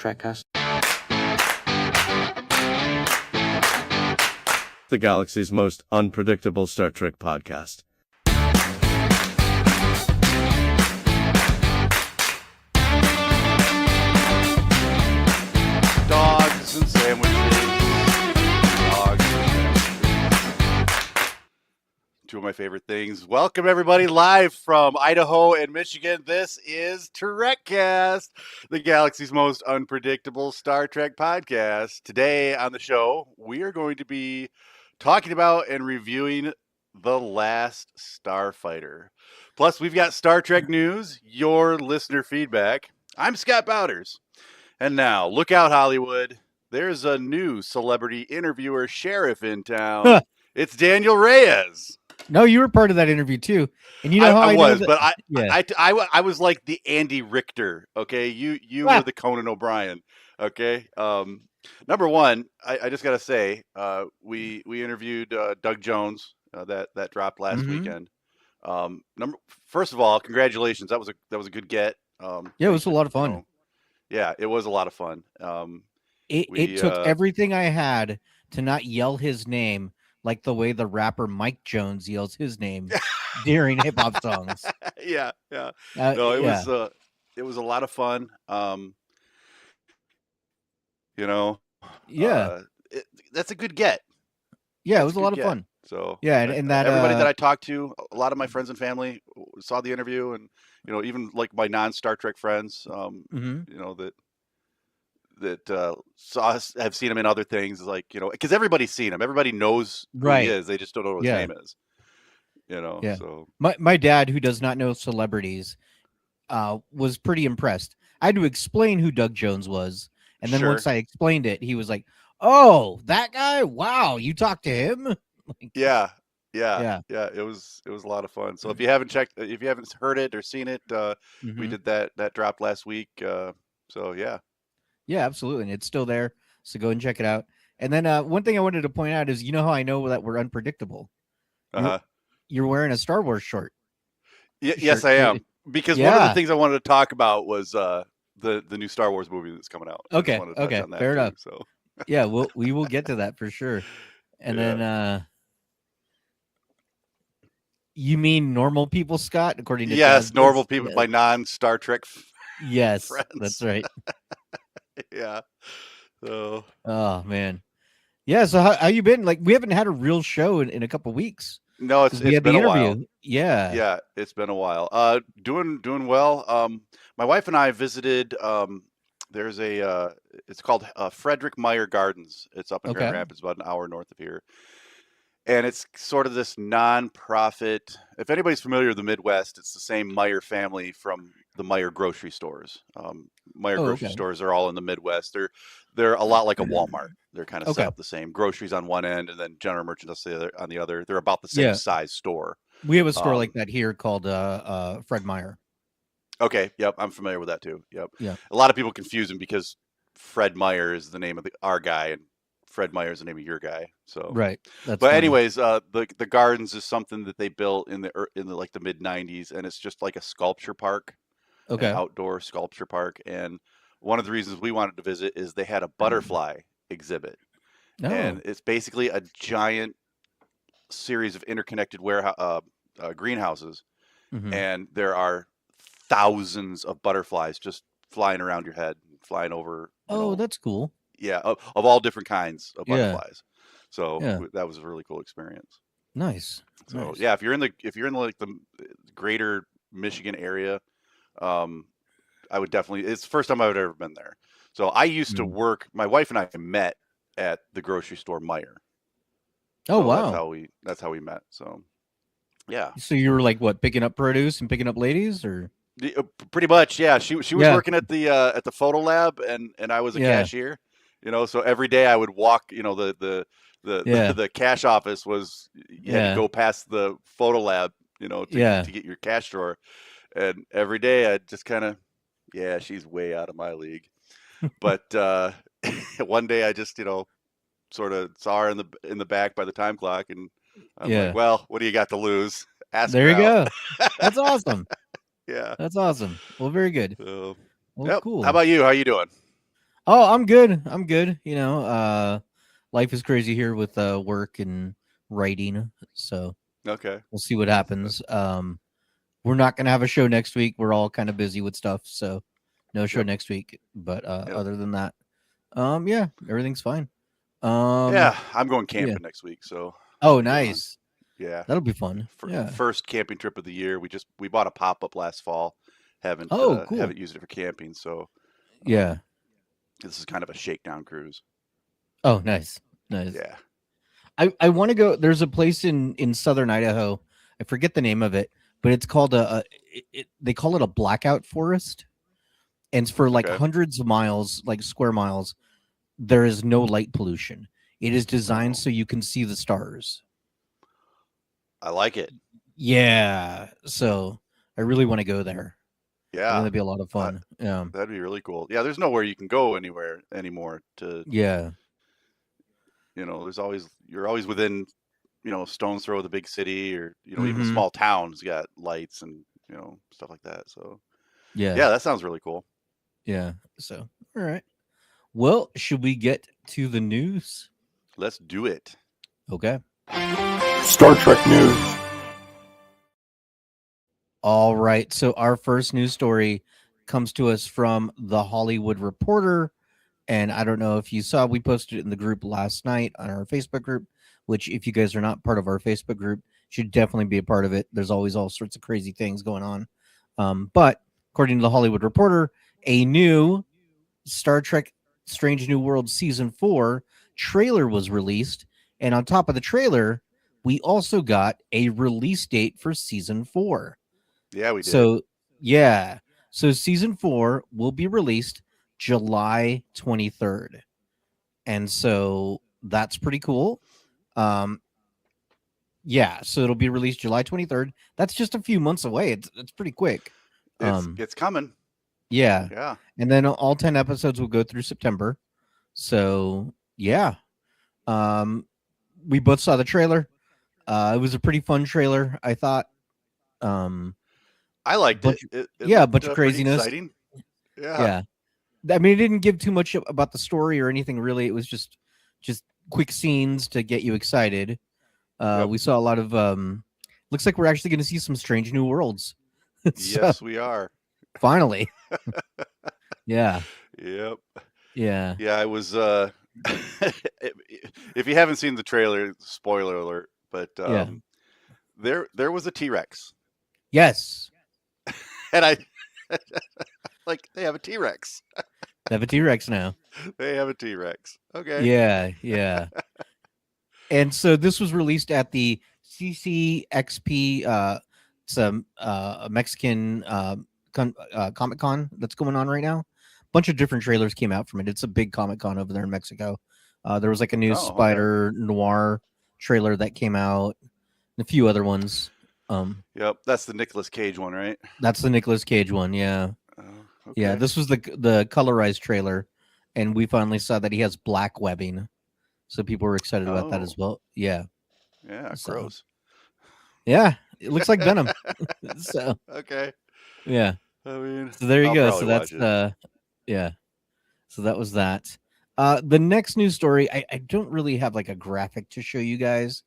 Trekcast. The galaxy's most unpredictable Star Trek podcast. Dogs and sandwiches. Dogs and sandwiches. Two of my favorite things. Welcome, everybody, live from Idaho and Michigan. This is Trekcast, the galaxy's most unpredictable Star Trek podcast. Today on the show, we are going to be talking about and reviewing The Last Starfighter. Plus, we've got Star Trek news, your listener feedback. I'm Scott Bowders. And now, look out, Hollywood. There's a new celebrity interviewer sheriff in town. It's Daniel Reyes. No, you were part of that interview too, and you know how I was, know but that, I was like the Andy Richter. Okay, you were the Conan O'Brien. Okay, number one, I just gotta say, we interviewed Doug Jones. That dropped last weekend. First of all, congratulations. That was a good get. it was a lot of fun. Yeah, it was a lot of fun. It took everything I had to not yell his name like the way the rapper Mike Jones yells his name during hip hop songs. Yeah. No, it was a lot of fun. That's a good get. Yeah, it was a lot of fun. So yeah, and that everybody that I talked to, a lot of my friends and family saw the interview, and even like my non-Star Trek friends, that saw us, have seen him in other things, like because everybody's seen him, everybody knows who he is, they just don't know what his name is. So my dad, who does not know celebrities, was pretty impressed. I had to explain who Doug Jones was, and then once I explained it, he was like, "Oh, that guy! Wow, you talked to him?" Yeah. It was a lot of fun. So if you haven't heard it or seen it, we did that dropped last week. Yeah, absolutely. And it's still there. So go and check it out. And then one thing I wanted to point out is, how I know that we're unpredictable? You're wearing a Star Wars short. Yes, I am. Because one of the things I wanted to talk about was the new Star Wars movie that's coming out. Okay, fair enough. So yeah, we will get to that for sure. And then you mean normal people, Scott? According to yes, normal people, my non-Star Trek yes, friends. That's right. Yeah. So. Oh man. Yeah. So how you been? Like, we haven't had a real show in a couple weeks. No, it's been a while. Yeah. Yeah, it's been a while. Doing well. My wife and I visited. There's it's called Frederick Meyer Gardens. It's up in Grand Rapids, about an hour north of here. And it's sort of this non-profit. If anybody's familiar with the Midwest, it's the same Meyer family from the Meyer grocery stores. Meyer grocery stores are all in the Midwest. They're a lot like a Walmart. They're kind of set up the same. Groceries on one end, and then general merchandise on the other. They're about the same size store. We have a store like that here called Fred Meyer. Okay. Yep. I'm familiar with that too. Yep. Yeah. A lot of people confuse him because Fred Meyer is the name of our guy, and Fred Meyer is the name of your guy. So right. But anyways, the gardens is something that they built in the like the mid '90s, and it's just like a sculpture park. An outdoor sculpture park. And one of the reasons we wanted to visit is they had a butterfly exhibit. And it's basically a giant series of interconnected greenhouses. And there are thousands of butterflies just flying around your head, flying over. That's cool. Yeah, of all different kinds of butterflies. So that was a really cool experience. Nice. So yeah, if you're in like the greater Michigan area, I would definitely. It's the first time I've ever been there. So I used to work. My wife and I met at the grocery store Meyer. Oh so wow! That's how we met. So yeah. So you were like what, picking up produce and picking up ladies, or? Pretty much, yeah. She was working at the photo lab, and I was a cashier. So every day I would walk. The cash office was you had to go past the photo lab. To get your cash drawer. And every day I just kind of, she's way out of my league. But one day I just, sort of saw her in the back by the time clock, and I'm like, well, what do you got to lose? Ask there her you out. go. That's awesome. Yeah. That's awesome. Well, very good. Well, cool. How about you? How you doing? Oh, I'm good. I'm good. Life is crazy here with work and writing, so Okay. we'll see what happens. We're not gonna have a show next week. We're all kind of busy with stuff, so no show Yep. next week. But Yep. other than that, yeah, everything's fine. Yeah, I'm going Yeah. camping next week, so Oh, I'll be gone. nice. Yeah. That'll be fun. Yeah. First camping trip of the year. We bought a pop up last fall. Oh, cool. Haven't used it for camping, so Yeah. um, this is kind of a shakedown cruise. Oh, nice. Nice. Yeah. I want to go. There's a place in southern Idaho. I forget the name of it, but it's called they call it a blackout forest, and it's for like Okay. hundreds of miles, like square miles. There is no light pollution. It is designed Oh, so you can see the stars. I like it. Yeah, so I really want to go there. I think Yeah. that'd be a lot of Uh, fun. Yeah, that'd be really cool. Yeah, there's nowhere you can go anywhere anymore to, yeah, there's always you're always within, stone's throw of the big city or, even a mm-hmm. small town's got lights and, stuff like that. So, Yeah, yeah, that sounds really cool. yeah. So, all right. Well, should we get to the news? Let's do it. Okay. Star Trek news. All right. So our first news story comes to us from the Hollywood Reporter. And I don't know if you saw, we posted it in the group last night on our Facebook group, which if you guys are not part of our Facebook group, should definitely be a part of it. There's always all sorts of crazy things going on. But according to the Hollywood Reporter, a new Star Trek Strange New World Season 4 trailer was released. And on top of the trailer, we also got a release date for Season 4. Yeah, we did. So, yeah. So Season 4 will be released July 23rd. And so that's pretty cool. Yeah, so it'll be released July 23rd. That's just a few months away. It's pretty quick. It's coming. Yeah. Yeah. And then all 10 episodes will go through September. So, yeah. We both saw the trailer. It was a pretty fun trailer, I thought. I liked bunch, it. It yeah, a looked, bunch of pretty craziness. exciting. Yeah. Yeah. I mean, it didn't give too much about the story or anything really. It was just quick scenes to get you excited. Yep. We saw a lot of looks like we're actually going to see some strange new worlds. So, Yes, we are. finally. Yeah. Yep. Yeah. Yeah, it was if you haven't seen the trailer, spoiler alert, but Yeah. there was a T-Rex. Yes. And I like they have a T-Rex. They have a T-Rex now. They have a T-Rex. Okay. Yeah, yeah. And so this was released at the CCXP, some Mexican Comic Con that's going on right now. A bunch of different trailers came out from it. It's a big Comic Con over there in Mexico. There was like a new Oh, okay. Spider Noir trailer that came out, and a few other ones. Yep, that's the Nicolas Cage one, right? That's the Nicolas Cage one. Yeah, Okay. yeah. This was the colorized trailer, and we finally saw that he has black webbing. So people were excited about that as well. Yeah. Yeah, So, gross. Yeah, it looks like Venom. So Okay. yeah. I mean, So there you I'll go. probably So that's watch it. yeah. So that was that. The next news story, I don't really have like a graphic to show you guys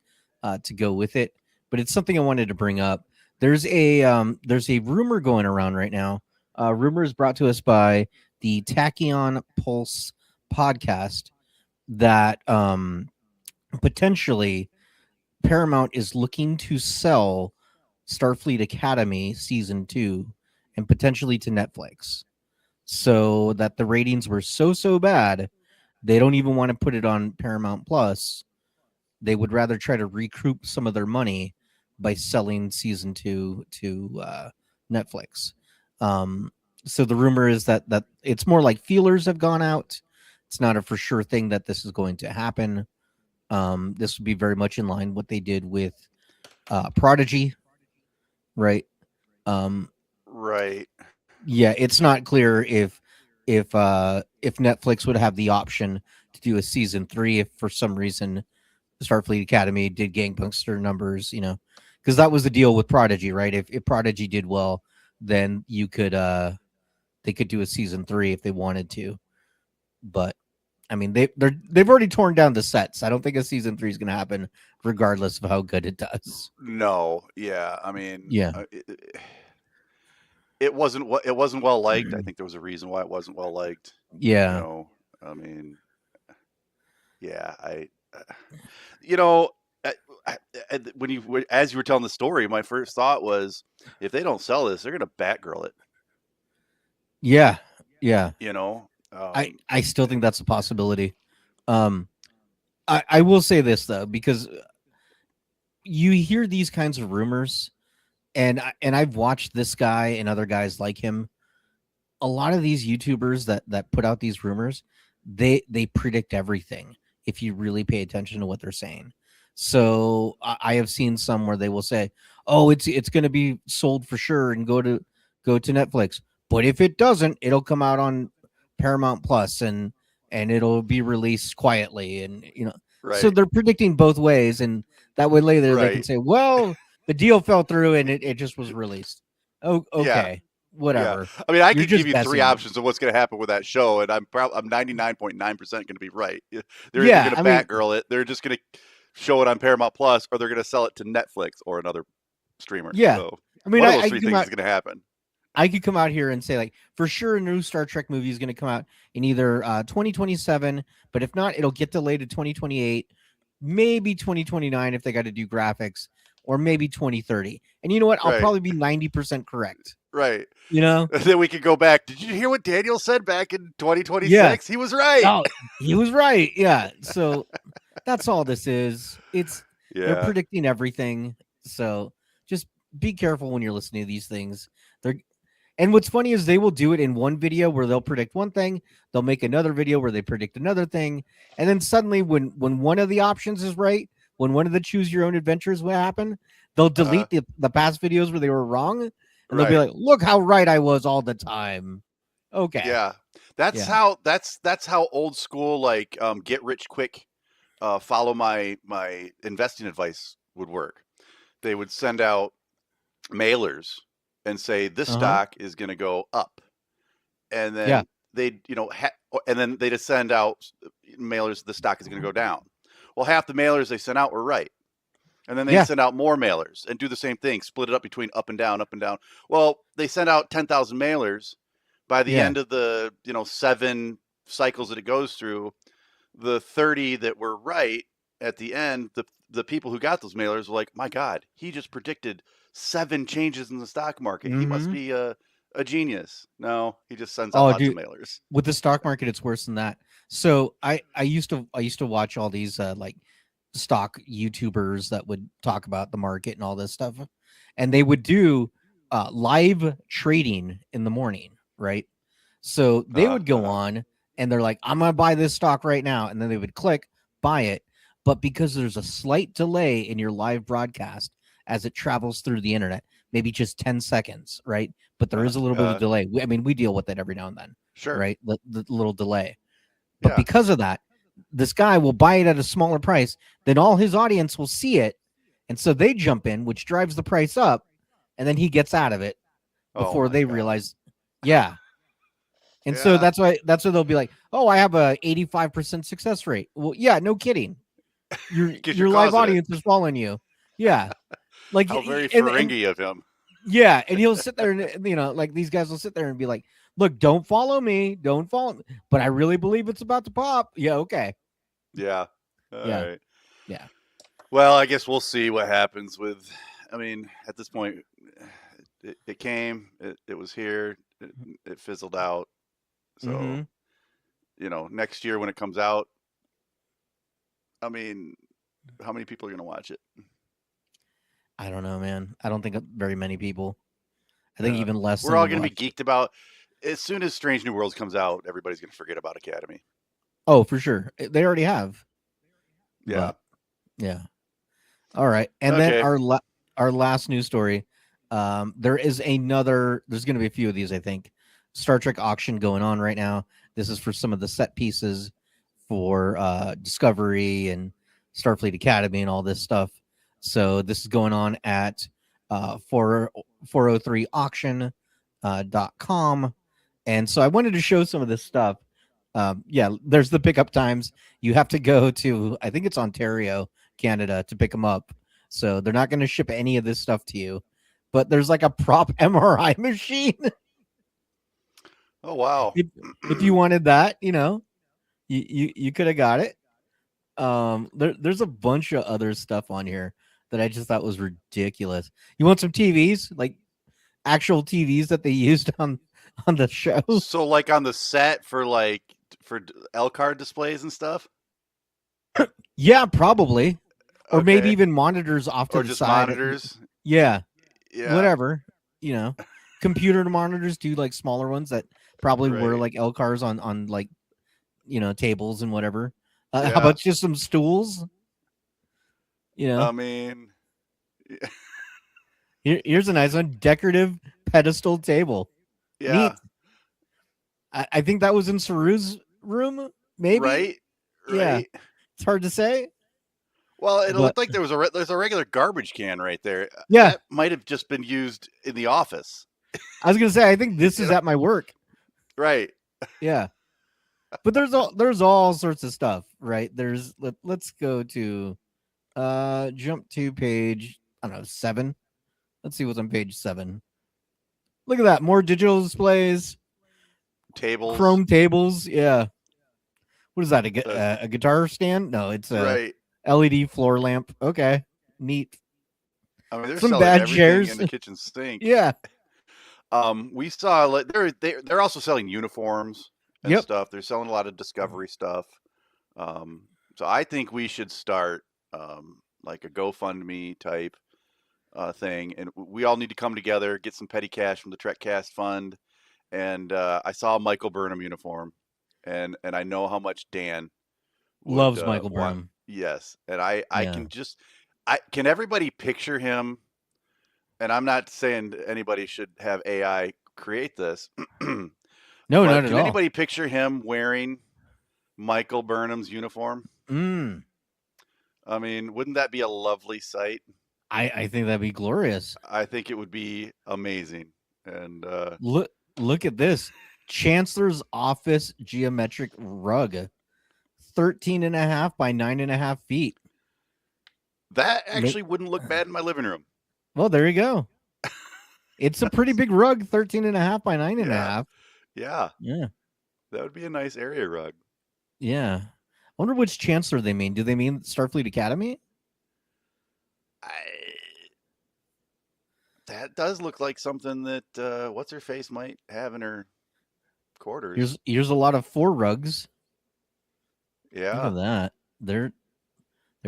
to go with it, but it's something I wanted to bring up. There's a rumor going around right now. Rumor is brought to us by the Tachyon Pulse podcast that potentially Paramount is looking to sell Starfleet Academy season 2 and potentially to Netflix, so that the ratings were so bad they don't even want to put it on Paramount Plus. They would rather try to recoup some of their money by selling season 2 to Netflix. So the rumor is that it's more like feelers have gone out. It's not a for sure thing that this is going to happen. This would be very much in line what they did with Prodigy, right? Right. Yeah, it's not clear if Netflix would have the option to do a season 3 if for some reason Starfleet Academy did gangbuster numbers, because that was the deal with Prodigy, right? If Prodigy did well, then you could they could do a season 3 if they wanted to. But I mean, they've already torn down the sets. I don't think a season 3 is going to happen, regardless of how good it does. No, yeah. I mean, Yeah, it wasn't well liked. I think there was a reason why it wasn't well liked. yeah, I mean, yeah. You know, when as you were telling the story, my first thought was, if they don't sell this, they're gonna Batgirl it. yeah, yeah. I still think that's a possibility. I will say this though, because you hear these kinds of rumors, and I've watched this guy and other guys like him. A lot of these YouTubers that put out these rumors, they predict everything if you really pay attention to what they're saying. So I have seen some where they will say, "Oh, it's going to be sold for sure and go to Netflix, but if it doesn't, it'll come out on Paramount Plus and it'll be released quietly." And so Right, they're predicting both ways, and that way later they can right, say, "Well, the deal fell through and it just was released." Oh, yeah, okay, yeah. whatever. I mean, I You're could give just you three guessing. options of what's gonna happen with that show, and I'm 99.9% gonna be right. They're either Yeah, gonna I mean, Batgirl it, they're just gonna show it on Paramount Plus, or they're gonna sell it to Netflix or another streamer. yeah. So I mean, one of I, those I three could come things out. is gonna happen. I could come out here and say, like, for sure, a new Star Trek movie is going to come out in either 2027, but if not, it'll get delayed to 2028, maybe 2029 if they got to do graphics, or maybe 2030. And you know what? I'll Right, probably be 90% correct. right. You know? And then we could go back. Did you hear what Daniel said back in Yeah. 2026? He was right. Oh, he was right. Yeah. So that's all this is. They're Yeah. predicting everything. So just be careful when you're listening to these things. They're And what's funny is they will do it in one video where they'll predict one thing, they'll make another video where they predict another thing, and then suddenly when one of the options is right, when one of the choose your own adventures will happen, they'll delete the past videos where they were wrong, and they'll be Right. like, "Look how right I was all the time." Okay. Yeah. That's Yeah. how that's how old school like get rich quick follow my investing advice would work. They would send out mailers and say this Uh-huh. stock is going to go up. And Yeah. then they'd, and then they'd send out mailers the stock is going to go down. Well, half the mailers they sent out were right. And then they Yeah. send out more mailers and do the same thing, split it up between up and down, up and down. Well, they sent out 10,000 mailers. By the Yeah. end of the 7 cycles that it goes through, the 30 that were right at the end, the people who got those mailers were like, "My God, he just predicted 7 changes in the stock market. He must Mhm. be a genius." No, he just sends out Oh, lots of dude, mailers. with the stock market it's worse than that. So I used to watch all these like stock YouTubers that would talk about the market and all this stuff. And they would do live trading in the morning, right? So they would go Uh-huh. on and they're like, I'm going to buy this stock right now. And then they would click buy it. But because there's a slight delay in your live broadcast as it travels through the internet, maybe just 10 seconds, right? But there is a little bit of a delay. I mean, we deal with it every now and then, Sure. right? The little delay. But Yeah. because of that, this guy will buy it at a smaller price, then all his audience will see it. And so they jump in, which drives the price up, and then he gets out of it Oh before my they God. realize, yeah. And so Yeah. that's why they'll be like, "Oh, I have a 85% success rate." Well, yeah, no kidding. Because you're Your live causing it. audience is following you. Yeah. Like How very and Ferengi of him. yeah, and he'll sit there and like these guys will sit there and be like, "Look, don't follow me. Don't follow me. But I really believe it's about to pop." Yeah, okay. Yeah. All Yeah. right. Yeah. Well, I guess we'll see what happens with. I mean, at this point, it came, it was here, it fizzled out. So, Mhm. next year when it comes out, I mean, how many people are going to watch it? I don't know, man. I don't think very many people. I think even less We're than all the going to be watch. geeked about. As soon as Strange New Worlds comes out, everybody's going to forget about Academy. Oh, for sure. They already have. Yeah. But yeah. All right. And then Okay. our last news story. There's going to be a few of these, I think. Star Trek auction going on right now. This is for some of the set pieces for Discovery and Starfleet Academy and all this stuff. So this is going on at 403auction.com. And so I wanted to show some of this stuff. Yeah, there's the pickup times. You have to go to, I think it's Ontario, Canada, to pick them up. So they're not going to ship any of this stuff to you. But there's like a prop MRI machine. Oh wow. If you wanted that, you could have got it. There's a bunch of other stuff on here that I just thought was ridiculous. You want some TVs, like actual TVs that they used on the show? So like on the set for L card displays and stuff? Yeah, probably. Or maybe Okay. even monitors off to Or the just side. monitors? Yeah, Yeah. whatever. Computer monitors do like smaller ones that probably were Right. like L cars on like tables and whatever. How Yeah. about just some stools? I mean, Here's a nice one, decorative pedestal table. yeah. Neat. I think that was in Saru's room, maybe. Right. Yeah, Right. it's hard to say. Well, it But- looked like there's a regular garbage can right there. Yeah. That might have just been used in the office. I was gonna say I think this is at my work. Right. Yeah. But there's all sorts of stuff, right? Let's go to jump to page, I don't know, 7. Let's see what's on page 7. Look at that, more digital displays, Tables. chrome tables. Yeah. What is that? A guitar stand? No, it's a Right. LED floor lamp. Okay, neat. I mean, they're Some selling bad everything chairs. in the kitchen sink. Yeah. We saw they're also selling uniforms and Yep. stuff. They're selling a lot of Discovery stuff. So I think we should start like a GoFundMe type thing, and we all need to come together, get some petty cash from the Trekcast fund. And I saw a Michael Burnham uniform, and I know how much Dan Loves Michael Burnham. Yes, and I Yeah. can everybody picture him? And I'm not saying anybody should have AI create this. No, but not at can all. anybody picture him wearing Michael Burnham's uniform? I mean, wouldn't that be a lovely sight? I think that'd be glorious. I think it would be amazing. And Look at this. Chancellor's office geometric rug. 13.5 by 9.5 feet. that actually wouldn't look bad in my living room. Well, there you go. It's a pretty big rug, 13.5 by 9.5. Yeah, Yeah. that would be a nice area rug. Yeah. I wonder which Chancellor they mean. Do they mean Starfleet Academy? That does look like something that what's her face might have in her quarters. Here's a lot of 4 rugs. Look Yeah, at that. They're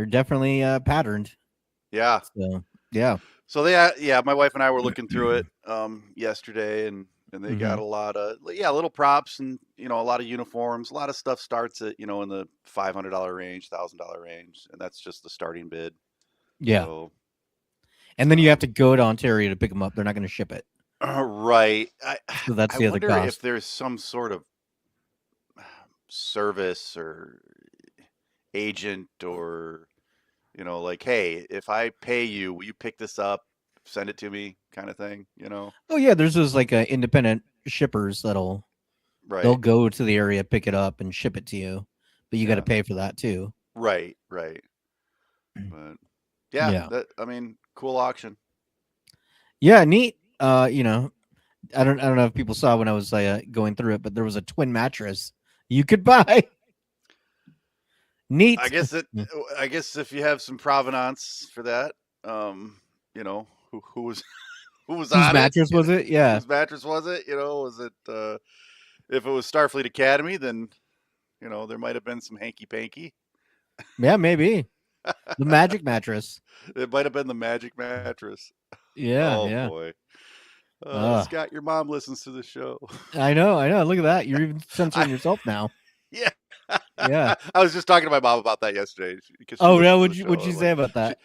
definitely patterned. yeah. So yeah. So my wife and I were looking through it yesterday, and they got a lot of little props and a lot of uniforms. A lot of stuff starts at in the $500 range, $1,000 range, and that's just the starting bid. Yeah. So, And then you have to go to Ontario to pick them up. They're not going to ship it. right. So that's the I other wonder cost. if there's some sort of service or agent or like, hey, if I pay you, will you pick this up, send it to me, kind of thing, Oh yeah, there's those like independent shippers they'll go to the area, pick it up, and ship it to you, but you got to pay for that too. Right. But that, I mean, cool auction. Yeah, neat. I don't know if people saw when I was going through it, but there was a twin mattress you could buy. Neat. I guess if you have some provenance for that, who was Whose on mattress it? was it? Yeah. Whose mattress was it? Was it if it was Starfleet Academy, then there might have been some hanky panky. Yeah, maybe the magic mattress. It might have been the magic mattress. Yeah. Oh yeah. boy. Scott, your mom listens to the show. I know. Look at that. You're even censoring yourself now. Yeah. Yeah. I was just talking to my mom about that yesterday. Oh, yeah. What'd you say about that?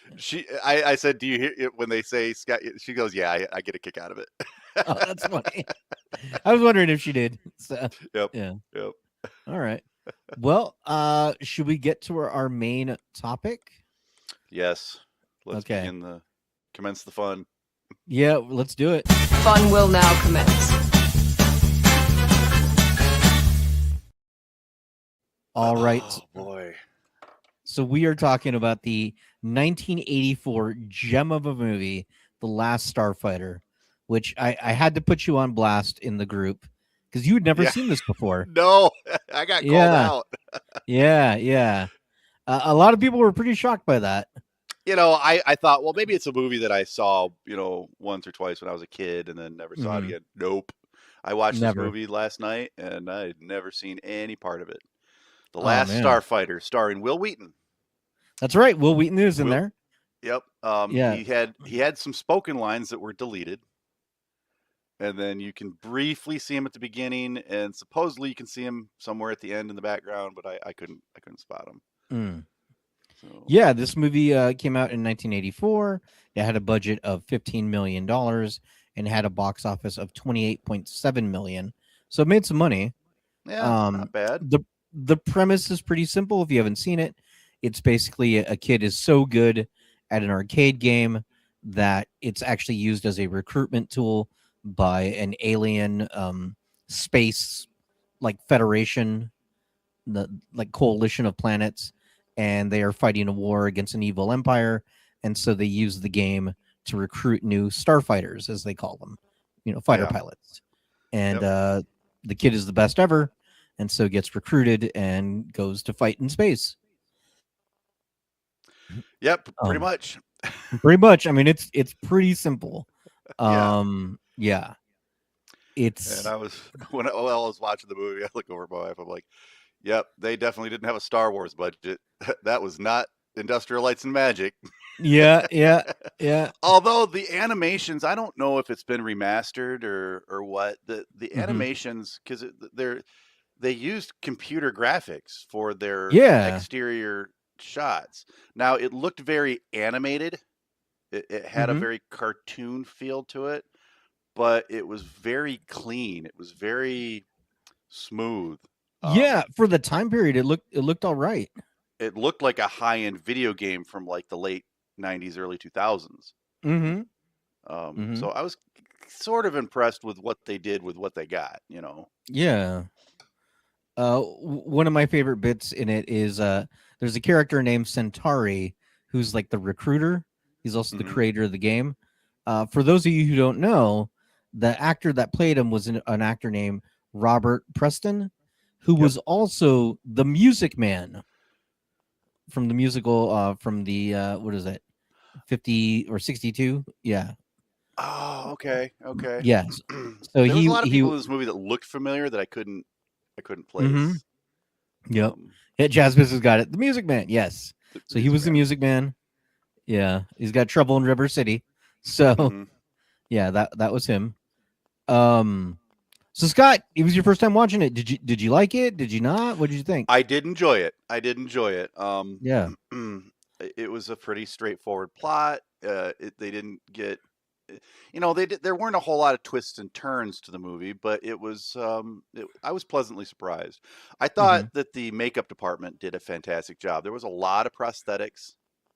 I said, do you hear it when they say Scott? She goes, yeah, I get a kick out of it. Oh, that's funny. I was wondering if she did. So, Yep. Yeah. Yep. All right. Well, should we get to our main topic? Yes. Let's Okay. commence the fun. Yeah, let's do it. Fun will now commence. All right. Oh boy. So we are talking about the 1984 gem of a movie, The Last Starfighter, which I had to put you on blast in the group because you had never Yeah. seen this before. No, I got called Yeah, out. yeah. A lot of people were pretty shocked by that. I thought, well, maybe it's a movie that I saw, once or twice when I was a kid and then never saw it Mhm. again. Nope. I watched this Never. movie last night and I had never seen any part of it. The Oh Last man, Starfighter, starring Will Wheaton. that's right. Will Wheaton is in Will, there. yep. Yeah. He had some spoken lines that were deleted, and then you can briefly see him at the beginning, and supposedly you can see him somewhere at the end in the background, but I couldn't spot him. Mm. So Yeah, this movie came out in 1984. It had a budget of $15 million and had a box office of 28.7 million. So it made some money. yeah, Um, not bad. the premise is pretty simple. If you haven't seen it, it's basically a kid is so good at an arcade game that it's actually used as a recruitment tool by an alien space like federation, the like coalition of planets, and they are fighting a war against an evil empire, and so they use the game to recruit new starfighters, as they call them, fighter Yeah. pilots. And Yep. the kid is the best ever, and so gets recruited and goes to fight in space. Yep. Pretty Um, much. pretty much. I mean, it's pretty simple. Yeah. Yeah, And it's I was when I was watching the movie, I look over at my wife. I'm like, "Yep, they definitely didn't have a Star Wars budget. That was not Industrial Lights and Magic." yeah. Although the animations, I don't know if it's been remastered or what. The Hmm. animations, because they used computer graphics for their Yeah. exterior shots. Now it looked very animated. It had a Hmm. very cartoon feel to it, but it was very clean. It was very smooth. Yeah, for the time period, it looked all right. It looked like a high end video game from like the late '90s, early 2000s. Mm-hmm. Mm-hmm. So I was sort of impressed with what they did with what they got. Yeah. One of my favorite bits in it is there's a character named Centauri who's like the recruiter. He's also the Hmm. creator of the game. For those of you who don't know, the actor that played him was an actor named Robert Preston, who Yep. was also the Music Man from the musical from the what is it, 50 or 62? Yeah, Oh, okay, okay. yes. So There was a lot of he. people in this movie that looked familiar that I couldn't Mm-hmm. place. Yep. Um, Yeah, Jazz Business got it. The Music Man, yes. the So he Music was the Man. Music Man. Yeah, he's got trouble in River City. So Hmm. yeah, that was him. Um, so Scott, it was your first time watching it. Did you like it? Did you not? What did you think? I did enjoy it. I did enjoy it. Yeah. It was a pretty straightforward plot. They didn't get, there weren't a whole lot of twists and turns to the movie, but it was. I was pleasantly surprised. I thought Hmm. that the makeup department did a fantastic job. There was a lot of prosthetics.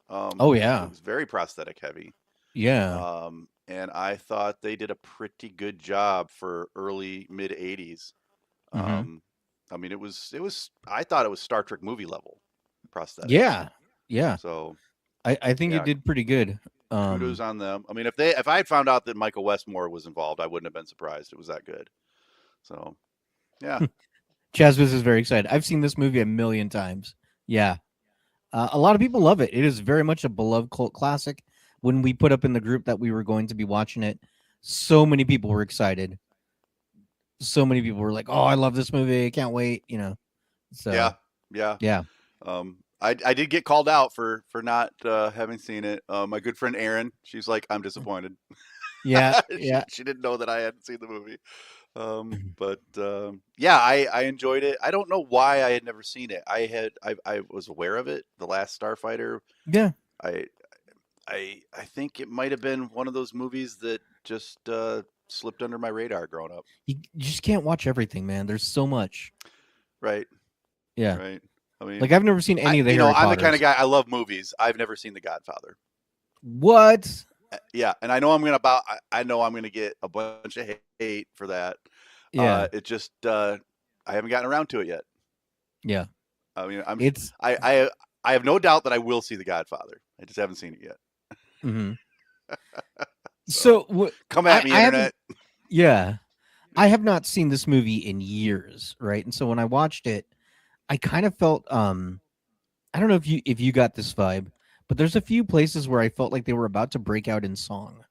Oh It yeah, was very prosthetic heavy. yeah. And I thought they did a pretty good job for early mid '80s. Hmm. Um, I mean, I thought it was Star Trek movie level prosthetics. Yeah, yeah. So I think it yeah, did pretty good. kudos on them. I mean, if I had found out that Michael Westmore was involved, I wouldn't have been surprised. It was that good. So yeah, Chaz is very excited. I've seen this movie a million times. Yeah, a lot of people love it. It is very much a beloved cult classic. When we put up in the group that we were going to be watching it, so many people were excited. So many people were like, "Oh, I love this movie! I can't wait!" yeah, So yeah. yeah, I did get called out for not having seen it. My good friend Erin, she's like, I'm disappointed. yeah, she yeah. she didn't know that I hadn't seen the movie. But yeah, I enjoyed it. I don't know why I had never seen it. I was aware of it. The Last Starfighter. Yeah, I I think it might have been one of those movies that just slipped under my radar growing up. you just can't watch everything, man. There's so much. Right, Yeah, right. I like mean, I've never seen any of the Harry I'm the kind of Potters. guy. I love movies. I've never seen The Godfather. What? Yeah, and I know I'm gonna get a bunch of hate for that. Yeah, It just I haven't gotten around to it yet. yeah. I mean, It's I have no doubt that I will see The Godfather. I just haven't seen it yet. mhm. So So come at me, I haven't. internet. Yeah, I have not seen this movie in years, right? And so when I watched it, I kind of felt I don't know if you got this vibe, but there's a few places where I felt like they were about to break out in song.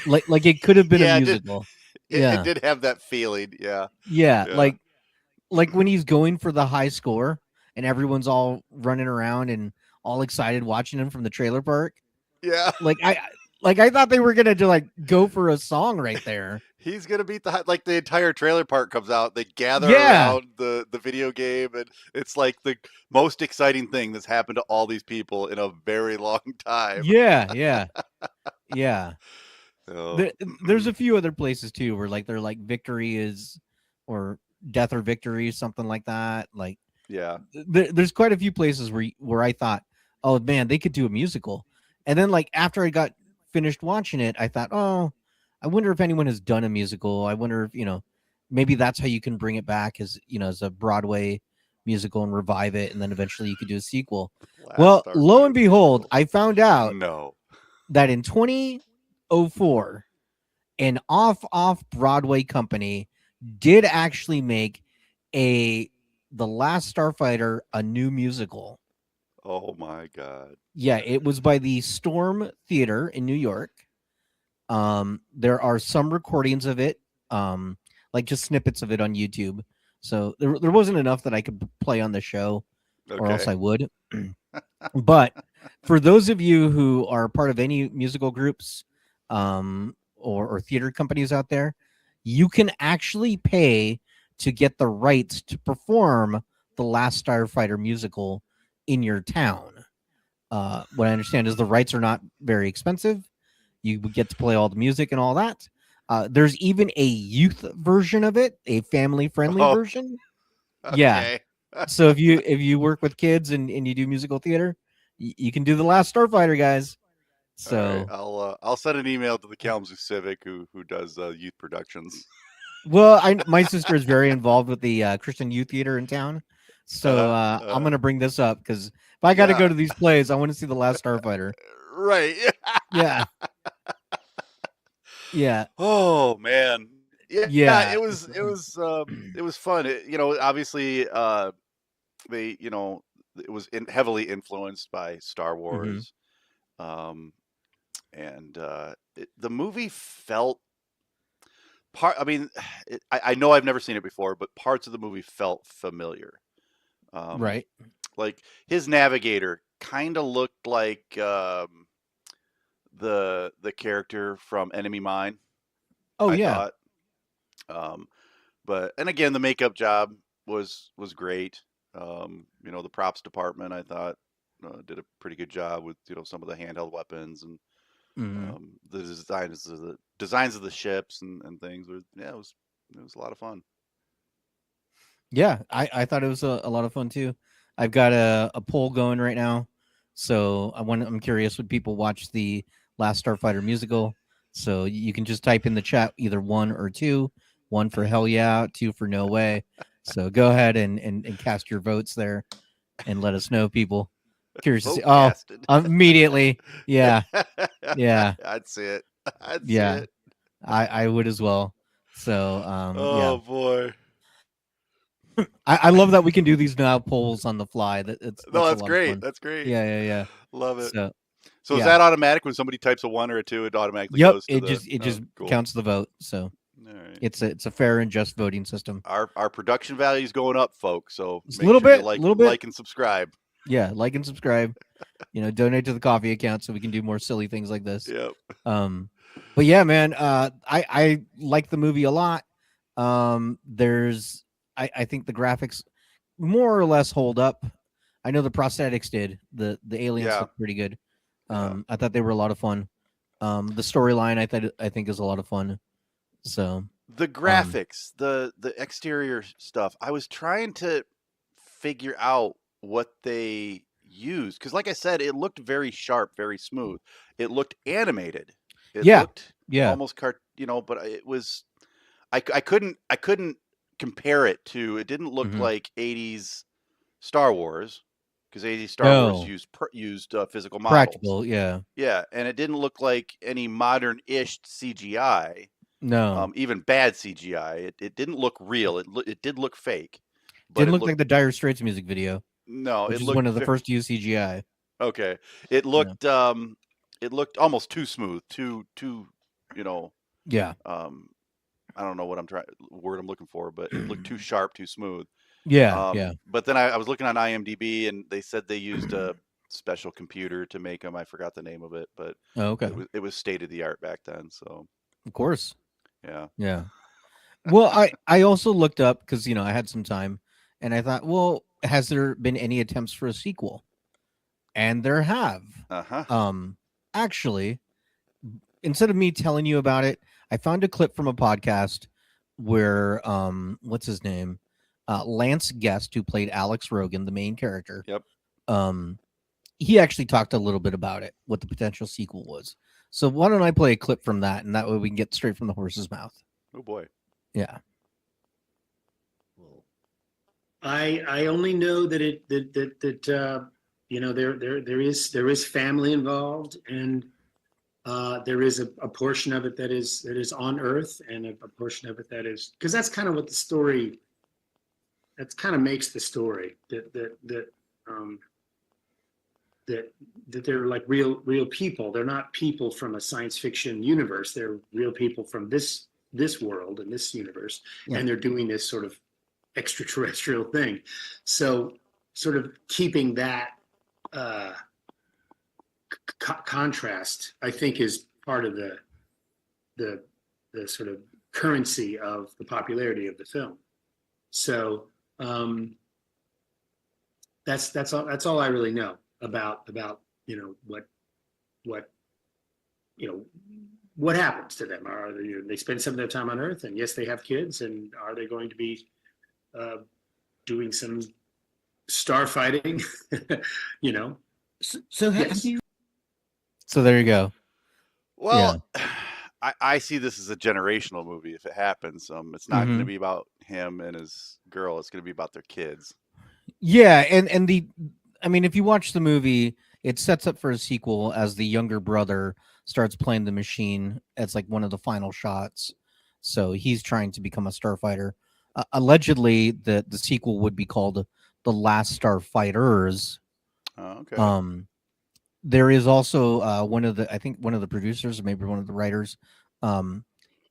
Like it could have been a Yeah, musical. it Yeah. did have that feeling. Yeah, Yeah, yeah, like when he's going for the high score and everyone's all running around and all excited watching him from the trailer park. yeah. Like I thought they were gonna like go for a song right there. He's gonna beat like the entire trailer park comes out. They gather Yeah. around the video game, and it's like the most exciting thing that's happened to all these people in a very long time. Yeah, yeah. Yeah. So, There, there's a few other places too where like they're like victory is or death or victory, something like that. Like yeah, there's quite a few places where I thought, oh man, they could do a musical. And then like after I got finished watching it, I thought, oh, I wonder if anyone has done a musical. I wonder if, maybe that's how you can bring it back as, as a Broadway musical and revive it and then eventually you could do a sequel. Last Well, lo and Starfighter behold, musical. I found out No. that in 2004 an off Broadway company did actually make the Last Starfighter a new musical. Oh my god. Yeah, it was by the Storm Theater in New York. There are some recordings of it, like just snippets of it on YouTube. So there wasn't enough that I could play on the show, or else Okay. I would. But for those of you who are part of any musical groups, or theater companies out there, you can actually pay to get the rights to perform the Last Starfighter musical in your town. What I understand is the rights are not very expensive. You would get to play all the music and all that. There's even a youth version of it, a family-friendly Oh, version. Yeah. okay. So if you work with kids and you do musical theater, you can do the Last Starfighter, guys. All right. So I'll send an email to the Kalamazoo Civic who does youth productions. well, my sister is very involved with the Christian Youth Theater in town. So I'm gonna bring this up because if I got to go Yeah. to these plays, I want to see the Last Starfighter. Right. Yeah, yeah, Oh man. Yeah, yeah. it was fun. Obviously they, it was heavily influenced by Star Hmm. Wars. Um and the movie felt I mean, I know I've never seen it before, but parts of the movie felt familiar. Um Right. like his navigator kind of looked like the character from Enemy Mine, Oh I yeah. thought. Um, and again, the makeup job was great. The props department I thought did a pretty good job with some of the handheld weapons and Hmm. the designs of the ships and things. Yeah, it was a lot of fun. Yeah, I thought it was a lot of fun too. I've got a poll going right now, so I'm curious would people watch the Last Starfighter musical? So you can just type in the chat either one or two, one for hell yeah, two for no way. So go ahead and cast your votes there and let us know, people. Curious to see. Vote Oh, casted. immediately, yeah, yeah, I'd see it. I'd see yeah. it. I would as well. So yeah. Oh boy. I love that we can do these now polls on the fly. No, That's a that's lot of great. fun. That's great. Yeah, yeah, yeah. Love it. So So is yeah. that automatic when somebody types a 1 or a 2, it automatically Yep. goes to It the just it oh, just cool. counts the vote. So All right. it's a fair and just voting system. Our production value is going up, folks. So Just a make little sure you bit, a little bit. like and subscribe. Yeah, like and subscribe. Donate to the coffee account so we can do more silly things like this. Yep. But yeah, man, I like the movie a lot. There's I think the graphics more or less hold up. I know the prosthetics did. The aliens Yeah. look pretty good. Yeah. I thought they were a lot of fun. The storyline I think is a lot of fun. So The graphics, the exterior stuff. I was trying to figure out what they used because, like I said, it looked very sharp, very smooth. It looked animated. It yeah, looked yeah, almost but it was. I couldn't compare it to. It didn't look Mhm. like 80s Star Wars, because 80s Star Wars No. used physical models. Practical, yeah. Yeah, and it didn't look like any modern-ish CGI. No. Even bad CGI. It didn't look real. It did look fake, but Didn't it look looked like the Dire Straits music video, no. which It is one looked of the first to use CGI. okay. Yeah. It looked almost too smooth, too you know. Yeah. I don't know what word I'm looking for, but it looked too sharp, too smooth. Yeah. Yeah. But then I was looking on IMDb, and they said they used a special computer to make them. I forgot the name of it, but Oh, okay. it was state of the art back then. So Of course. yeah. Yeah. Well, I also looked up because I had some time, and I thought, well, has there been any attempts for a sequel? And there have. Uh-huh. Actually, instead of me telling you about it, I found a clip from a podcast where what's his name? Lance Guest, who played Alex Rogan, the main character. Yep. He actually talked a little bit about it, what the potential sequel was. So why don't I play a clip from that, and that way we can get straight from the horse's mouth. Oh boy. Yeah. I only know that there is family involved, and there is a portion of it that is on Earth, and a portion of it that is, because that's kind of what the story. That's kind of makes the story that they're like real people. They're not people from a science fiction universe. They're real people from this world and this universe, Yeah. and they're doing this sort of extraterrestrial thing. So sort of keeping that contrast, I think, is part of the sort of currency of the popularity of the film. So that's all I really know about what happens to them. Are they spend some of their time on Earth, and yes, they have kids, and are they going to be doing some starfighting? So Yes. So there you go. Well, I see this as a generational movie if it happens. It's not going to be about him and his girl. It's going to be about their kids. Yeah, and if you watch the movie, it sets up for a sequel as the younger brother starts playing the machine. It's like one of the final shots. So he's trying to become a starfighter. Allegedly, the sequel would be called The Last Starfighters. Oh, okay. There is also one of the producers, or maybe one of the writers,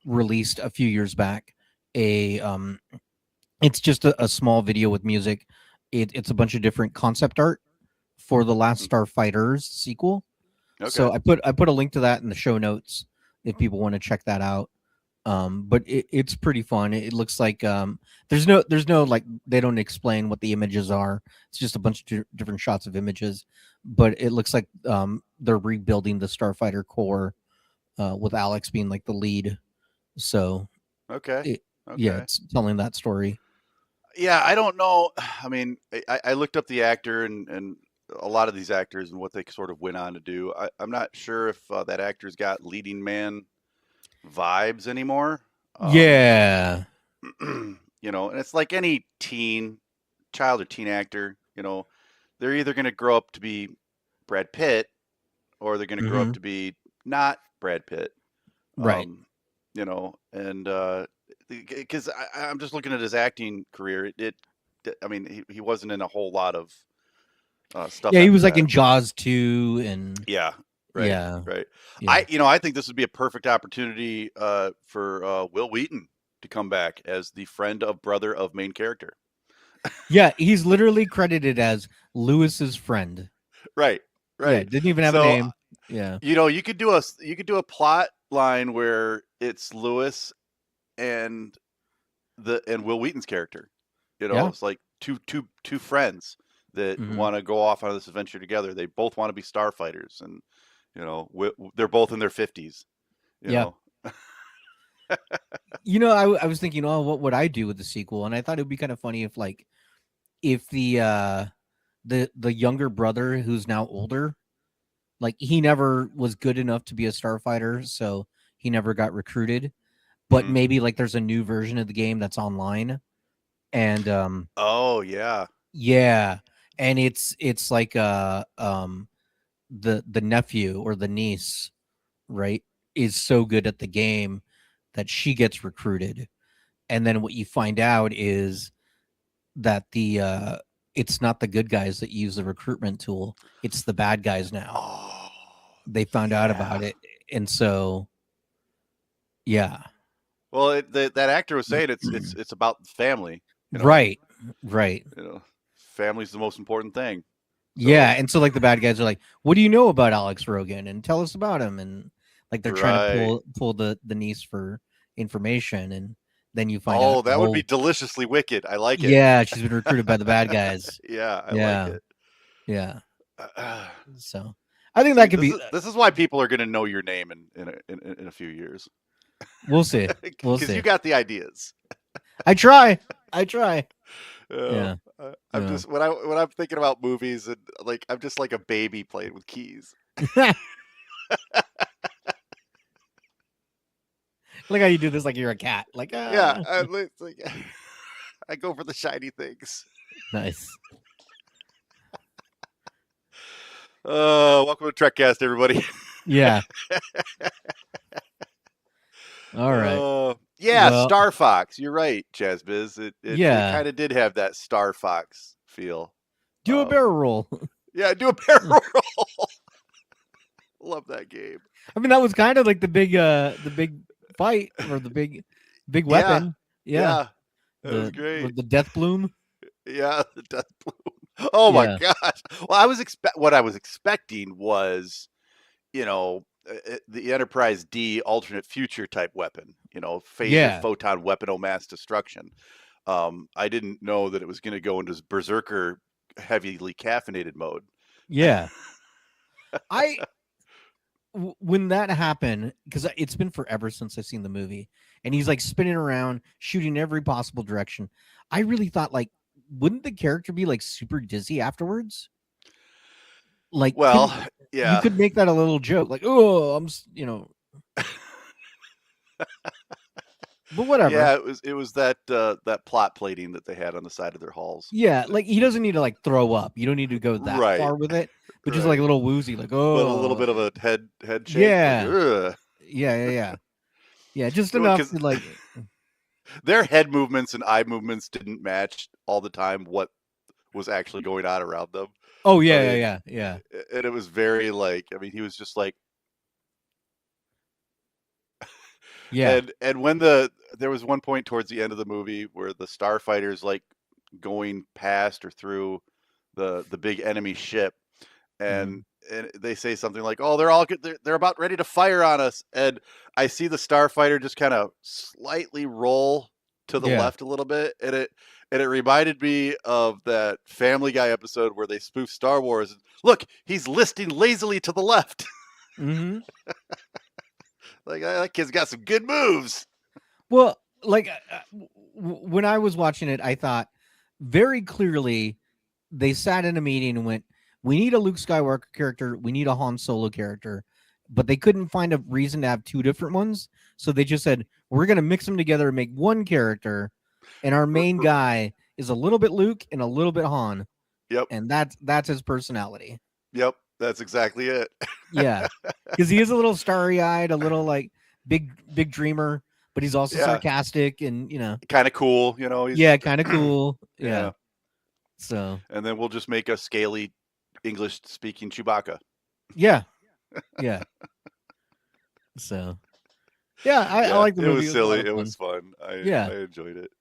released a few years back it's just a small video with music. It's a bunch of different concept art for the Last Starfighters sequel. Okay. So I put a link to that in the show notes if people want to check that out. But it's pretty fun. It looks like there's no like, they don't explain what the images are. It's just a bunch of different shots of images, but it looks like they're rebuilding the Starfighter core with Alex being like the lead. So okay. Yeah, it's telling that story. Yeah, I don't know. I mean, I looked up the actor and a lot of these actors and what they sort of went on to do. I'm not sure if that actor's got leading man vibes anymore. Yeah. And it's like any child or teen actor, they're either going to grow up to be Brad Pitt or they're going to grow up to be not Brad Pitt. Right. And because I'm just looking at his acting career. He wasn't in a whole lot of stuff. Yeah, he was after like that. in Jaws 2 and Yeah. Right. Yeah. Right. Yeah. I think this would be a perfect opportunity for Will Wheaton to come back as the friend of brother of main character. Yeah, he's literally credited as Lewis's friend. Right. Right. Yeah, didn't even have a name. Yeah. You could do a plot line where it's Lewis and Will Wheaton's character. It's like two friends that want to go off on this adventure together. They both want to be starfighters, and they're both in their 50s. I was thinking, oh, what would I do with the sequel? And I thought it would be kind of funny if the younger brother, who's now older, like, he never was good enough to be a starfighter, so he never got recruited. But maybe like there's a new version of the game that's online, and Oh yeah. yeah, and it's like the nephew or the niece, right, is so good at the game that she gets recruited, and then what you find out is that it's not the good guys that use the recruitment tool, it's the bad guys now. Oh They found out about yeah. it, and so yeah. Well, that actor was saying it's about the family. You know, Right, right. you know, family's the most important thing. Yeah, So and so like the bad guys are like, "What do you know about Alex Rogan?" and tell us about him, and like they're trying to right. pull the niece for information, and then you find out, Oh, that would be oh, deliciously wicked. I like it. yeah, she's been recruited by the bad guys. Yeah, I like Yeah, it. yeah. Uh, So I think see, that could be. this is why people are going to know your name in a few years We'll see. We'll because you see. got the ideas. I try. I try. Uh, Yeah. I'm Yeah. just when I'm thinking about movies and like I'm just like a baby playing with keys. Look how you do this like you're a cat. Like, Yeah, it's like I go for the shiny things. nice. Welcome to Trekcast, everybody. Yeah. All right. Yeah, Well, Star Fox. You're right, Chazbiz. It yeah. kind of did have that Star Fox feel. Do a barrel roll. Yeah, do a barrel roll. Love that game. I mean, that was kind of like the big fight or the big Yeah, weapon. Yeah. yeah, that was great. The death bloom. Yeah, the Death Bloom. Oh my Yeah. gosh. Well, what I was expecting was, you know, the Enterprise D alternate future type weapon. You know, phaser Yeah. photon weapon of mass destruction. I didn't know that it was going to go into berserker heavily caffeinated mode. Yeah. When that happened, because it's been forever since I've seen the movie, and he's like spinning around, shooting every possible direction. I really thought, like, wouldn't the character be like super dizzy afterwards? Like, Well, you yeah. could make that a little joke, like, oh, but whatever. Yeah, it was that that plot plating that they had on the side of their hulls. Yeah, like he doesn't need to like throw up. You don't need to go that Right. far with it, but just Right. like a little woozy, like, oh, With a little bit of a head shake. yeah, Like, ugh. yeah, just You know, enough 'cause to like, their head movements and eye movements didn't match all the time what was actually going on around them. oh I yeah, mean, yeah. and it was very like, I mean, he was just like, Yeah. and when there was one point towards the end of the movie where the starfighters like going past or through the big enemy ship, and they say something like, "Oh, they're all good. They're about ready to fire on us," and I see the starfighter just kind of slightly roll to the Yeah. left a little bit, and it reminded me of that Family Guy episode where they spoof Star Wars. Look, he's listing lazily to the left. Mm-hmm. Like that kid's got some good moves. Well, like when I was watching it, I thought very clearly they sat in a meeting and went, "We need a Luke Skywalker character, we need a Han Solo character," but they couldn't find a reason to have two different ones, so they just said, "We're going to mix them together and make one character, and our main guy is a little bit Luke and a little bit Han." Yep. And that's his personality. Yep. That's exactly it. Yeah, because he is a little starry-eyed, a little like big dreamer, but he's also sarcastic and kind of cool. You know, yeah, kind of cool. Yeah. Yeah. So. And then we'll just make a scaly English-speaking Chewbacca. Yeah. Yeah. So. Yeah, I like the movie. It was silly. It was fun. I enjoyed it.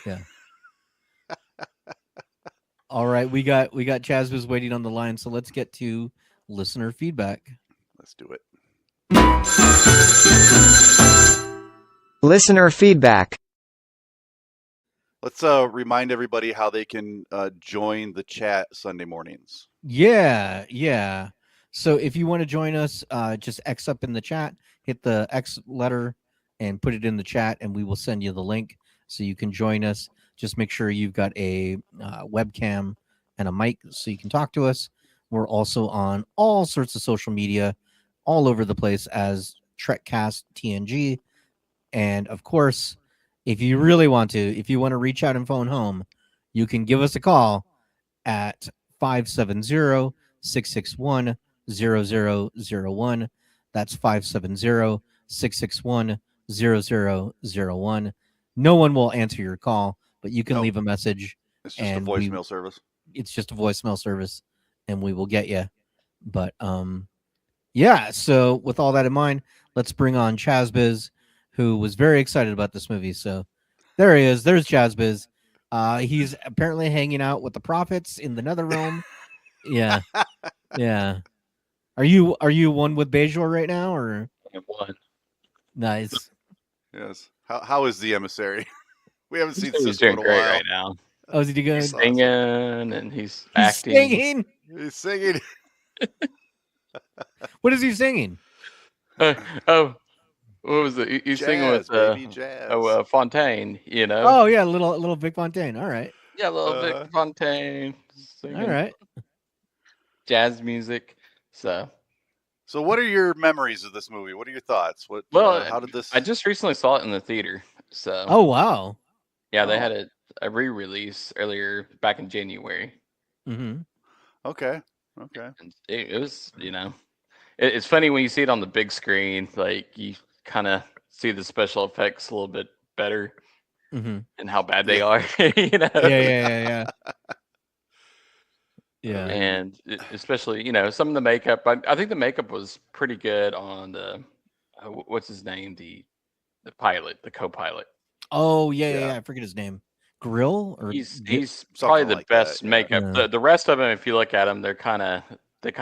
Yeah. All right, we got Chazbiz waiting on the line, so let's get to listener feedback. Let's do it. Listener feedback. Let's remind everybody how they can join the chat Sunday mornings. Yeah. So if you want to join us, just X up in the chat, hit the X letter and put it in the chat, and we will send you the link so you can join us. Just make sure you've got a webcam and a mic so you can talk to us. We're also on all sorts of social media all over the place as Trekcast TNG. And of course, if you really want to, if you want to reach out and phone home, you can give us a call at 570-661-0001. That's 570-661-0001. No one will answer your call, but you can Nope. leave a message. It's just a and voicemail service. It's just a voicemail service, and we will get you. But yeah. So with all that in mind, let's bring on Chazbiz, who was very excited about this movie. So there he is. There's Chazbiz. He's apparently hanging out with the prophets in the nether realm. Yeah, yeah. Are you one with Bajor right now, or One. nice? Yes. How is the emissary? We haven't seen He's Cisco doing in a great while. right now. Oh, is he good? He's Singing and he's He's acting. singing. He's singing. What is he singing? Oh, what was it? He's singing with baby, jazz. Fontaine. You know. Oh yeah, little Vic Fontaine. All right, Yeah, a little bit Fontaine. Singing all right. jazz music. So what are your memories of this movie? What are your thoughts? What? well, how did this? I just recently saw it in the theater. So Oh wow. yeah, they Oh. had a re-release earlier back in January. Mm-hmm. Okay. And it was, it's funny when you see it on the big screen, like you kind of see the special effects a little bit better Mm-hmm. and how bad they are, you know? Yeah. Yeah. And especially, some of the makeup, I think the makeup was pretty good on the, what's his name? The pilot, the co-pilot. Oh yeah. Yeah. I forget his name. Grill or He's something probably the like best that, yeah. makeup. Yeah. The rest of them, if you look at them, they kind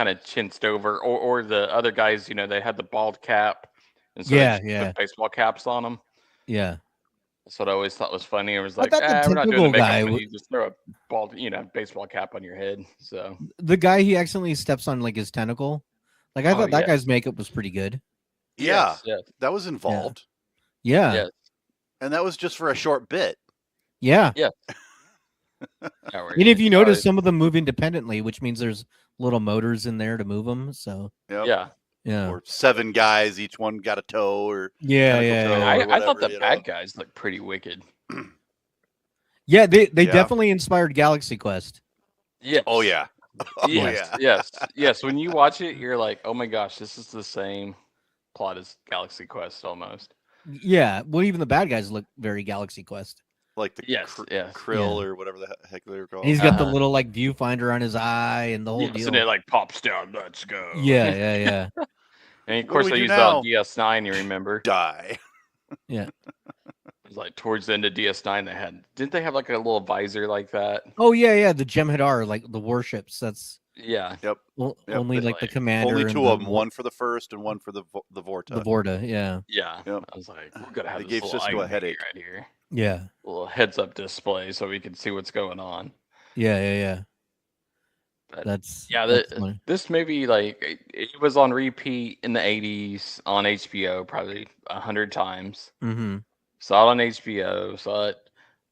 of chinsed over, or the other guys, they had the bald cap, and so they just put baseball caps on them. Yeah. That's what I always thought was funny. It was I like, thought the we're not doing the tentacle guy makeup when you just throw a bald, baseball cap on your head. So The guy, he accidentally steps on like his tentacle. Like I thought that yeah. guy's makeup was pretty good. Yeah, yes. that was involved, Yeah. Yes. and that was just for a short bit. Yeah. Yeah, And if you notice, some of them move independently, which means there's little motors in there to move them. So Yep. yeah. Or 7 guys, each one got a toe, or Yeah. tentacle toe, or I thought whatever, the bad guys looked pretty wicked. Yeah, they Yeah. definitely inspired Galaxy Quest. Yes. Oh yeah. Oh Yes. yeah. Yes. When you watch it, you're like, oh my gosh, this is the same plot as Galaxy Quest almost. Yeah. Well, even the bad guys look very Galaxy Quest. Like the Yes. krill or whatever the heck they were called. And he's got the little like viewfinder on his eye and the whole Yes, deal. and it like pops down. Let's go. Yeah. And of What course do we they do used now? on DS9. You remember? Die. It was like towards the end of DS9 didn't they have like a little visor like that? Oh yeah. The Jem'Hadar, like the warships. That's Yeah. Yep. only like the commander. Only and 2 the of them, one for the first and one for the Vorta. The Vorta. Yeah. Yeah. Yep. I was like, we're gonna have They this gave little Cisco a iMovie headache. right here. Yeah. A little heads up display so we can see what's going on. Yeah. But That's funny. this movie, like it was on repeat in the 80s on HBO probably 100 times. Mm-hmm. Saw it on HBO. Saw it.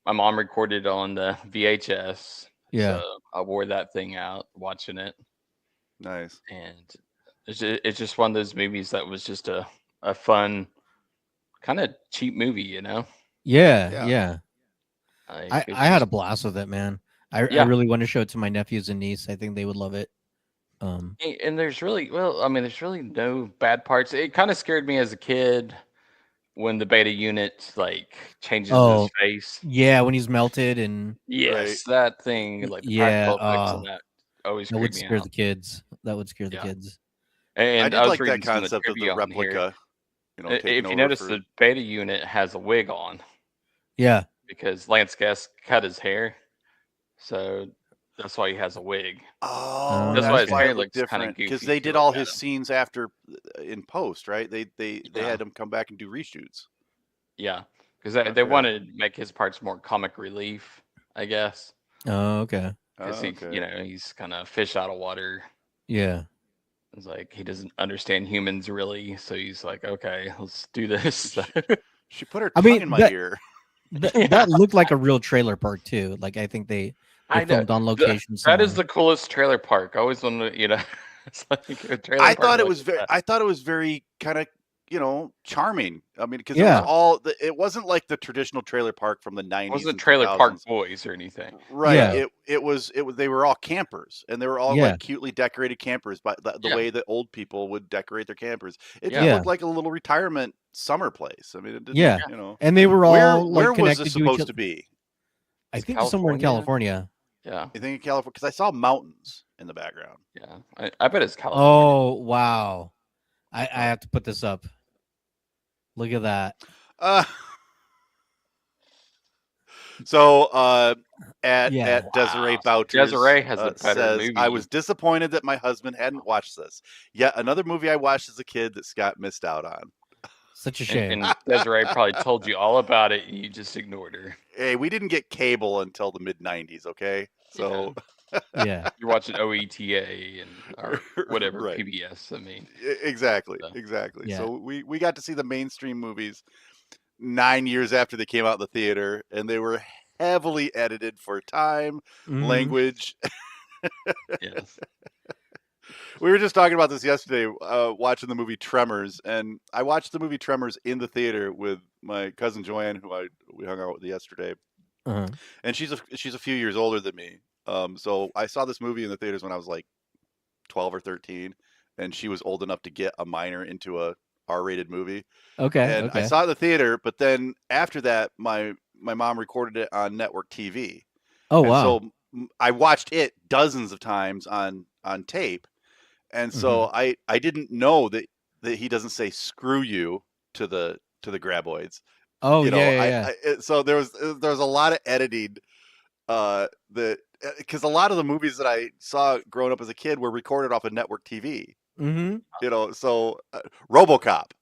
My mom recorded it on the VHS. Yeah. So I wore that thing out watching it. Nice. And it's just one of those movies that was just a fun, kind of cheap movie, Yeah. Like, I had a blast with it, man. I really want to show it to my nephews and niece. I think they would love it. And there's really no bad parts. It kind of scared me as a kid when the beta unit like changes his face. Yeah, when he's melted and yes, that thing like the practical effects on that always that would creeped me scare out. the kids. That would scare the kids. And I did was like that reading some concept of the trivia on here. replica. If taking you over notice, for- the beta unit has a wig on Yeah. because Lance Guest cut his hair, so that's why he has a wig. Oh, That's why his hair it looked looks kinda different goofy because if they you did look all at his him. scenes after in post, right? They Yeah. had him come back and do reshoots. Yeah, because I they forgot. wanted to make his parts more comic relief, I guess. Oh, okay. Because Okay. he's kind of fish out of water. Yeah. It's like he doesn't understand humans really, so he's like, okay, let's do this. She put her I tongue mean, in my that- ear. That looked like a real trailer park too. Like I think they I know. filmed on location. That is somewhere. the coolest trailer park. I always wanted to, it's like a trailer I park thought it like was very. that. I thought it was very kind of charming. I mean, because Yeah. it wasn't like the traditional trailer park from the It 90s wasn't and Trailer Park 2000s. Boys or anything. Right. Yeah. It was they were all campers, and they were all Yeah. like cutely decorated campers by the Yeah. way that old people would decorate their campers. It just Yeah. looked like a little retirement summer place. I mean, it didn't, Yeah. And they were Where all like was connected this to each supposed other. to be? I It's think somewhere in California. Yeah. You think in California? Because I saw mountains in the background. Yeah. I bet it's California. Oh wow! I have to put this up. Look at that. So at Desiree Bouters, Desiree has a better says, movie. I was disappointed that my husband hadn't watched this. Yet another movie I watched as a kid that Scott missed out on. Such a shame. And Desiree probably told you all about it, and you just ignored her. Hey, we didn't get cable until the mid '90s. Okay, so Yeah. You're watching OETA or whatever Right. PBS. I mean, exactly. Yeah. So we got to see the mainstream movies 9 years after they came out in the theater, and they were heavily edited for time, language. yes. We were just talking about this yesterday, watching the movie Tremors, and I watched the movie Tremors in the theater with my cousin Joanne, who we hung out with yesterday, and she's a few years older than me. So I saw this movie in the theaters when I was like 12 or 13, and she was old enough to get a minor into a R-rated movie. Okay. And I saw it in the theater, but then after that, my mom recorded it on network TV. Oh and wow! So I watched it dozens of times on tape. And so I didn't know that he doesn't say "screw you" to the graboids. Oh yeah. So there was a lot of editing because a lot of the movies that I saw growing up as a kid were recorded off of network TV. So RoboCop